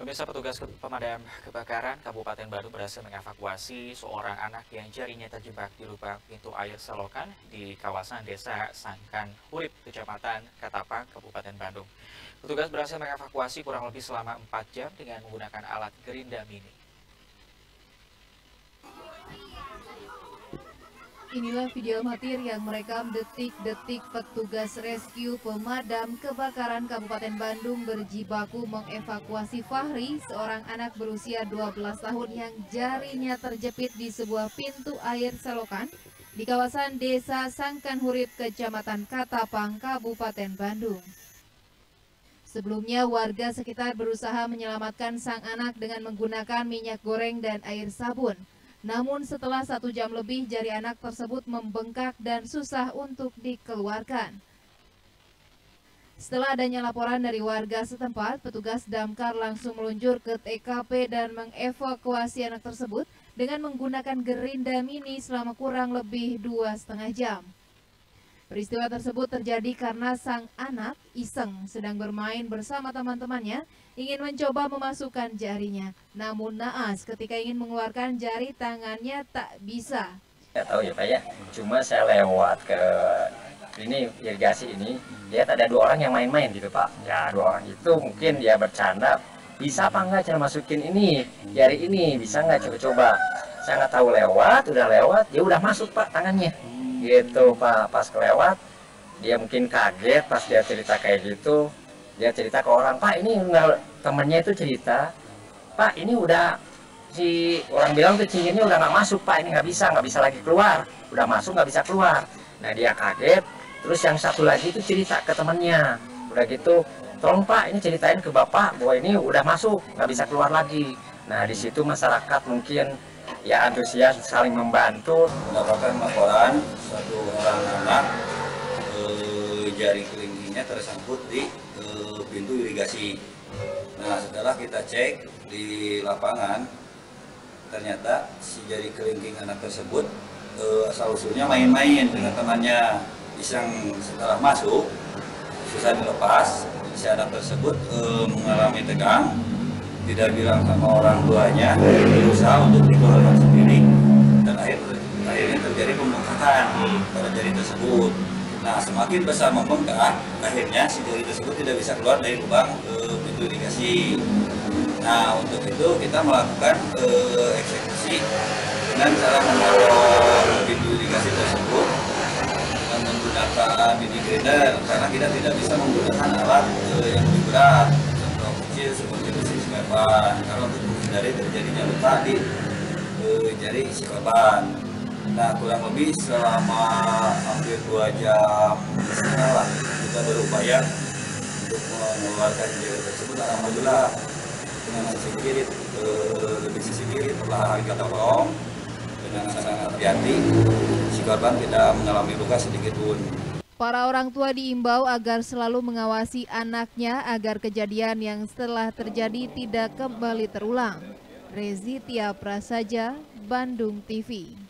Pemirsa, petugas pemadam kebakaran Kabupaten Bandung berhasil mengevakuasi seorang anak yang jarinya terjebak di lubang pintu air selokan di kawasan Desa Sangkan Hurip, Kecamatan Katapang, Kabupaten Bandung. Petugas berhasil mengevakuasi kurang lebih selama 4 jam dengan menggunakan alat gerinda mini. Inilah video amatir yang merekam detik-detik petugas rescue pemadam kebakaran Kabupaten Bandung berjibaku mengevakuasi Fahri, seorang anak berusia 12 tahun yang jarinya terjepit di sebuah pintu air selokan di kawasan Desa Sangkan Hurip, Kecamatan Katapang, Kabupaten Bandung. Sebelumnya, warga sekitar berusaha menyelamatkan sang anak dengan menggunakan minyak goreng dan air sabun. Namun setelah 1 jam lebih, jari anak tersebut membengkak dan susah untuk dikeluarkan. Setelah adanya laporan dari warga setempat, petugas damkar langsung meluncur ke TKP dan mengevakuasi anak tersebut dengan menggunakan gerinda mini selama kurang lebih 2,5 jam. Peristiwa tersebut terjadi karena sang anak iseng sedang bermain bersama teman-temannya, ingin mencoba memasukkan jarinya. Namun naas ketika ingin mengeluarkan jari, tangannya tak bisa. Nggak tahu ya Pak ya, cuma saya lewat ke ini irigasi ini, lihat ada 2 orang yang main-main gitu Pak. Ya 2 orang itu mungkin dia bercanda, bisa apa enggak cara masukin ini, jari ini, bisa nggak coba-coba. Saya nggak tahu udah lewat, dia udah masuk Pak tangannya. Gitu Pak, pas kelewat dia mungkin kaget pas dia cerita kayak gitu. Dia cerita ke orang, Pak ini temennya itu cerita, Pak ini udah si orang bilang tuh cincinnya udah nggak masuk Pak, ini nggak bisa lagi keluar, udah masuk nggak bisa keluar. Nah dia kaget. Terus yang satu lagi itu cerita ke temennya, udah gitu, tolong Pak ini ceritain ke Bapak bahwa ini udah masuk nggak bisa keluar lagi. Nah di situ masyarakat mungkin ya antusias saling membantu. Mendapatkan laporan satu orang anak jari kelingkingnya tersangkut di pintu irigasi. Nah setelah kita cek di lapangan, ternyata si jari kelingking anak tersebut asal usulnya main-main dengan temannya. Iseng setelah masuk susah dilepas, si anak tersebut mengalami tegang, tidak bilang sama orang tuanya, berusaha untuk dikeluarkan sendiri, dan akhirnya terjadi pembengkakan pada jari tersebut. Nah semakin besar membengkak, akhirnya si jari tersebut tidak bisa keluar dari lubang pintu irigasi. Nah untuk itu kita melakukan eksekusi dengan cara memotong pintu irigasi tersebut dengan menggunakan mini grinder, karena kita tidak bisa menggunakan alat yang lebih berat kecil seperti besi korban, kalau untuk menghindari terjadinya luka di jari si korban. Nah kurang lebih selama hampir 2 jam setengah kita berupaya untuk mengeluarkan jari tersebut. Alhamdulillah dengan sisi kiri perlahan kita tolong dengan sangat hati-hati, si korban tidak mengalami luka sedikit pun. Para orang tua diimbau agar selalu mengawasi anaknya agar kejadian yang setelah terjadi tidak kembali terulang. Rezi Tia Prasaja, Bandung TV.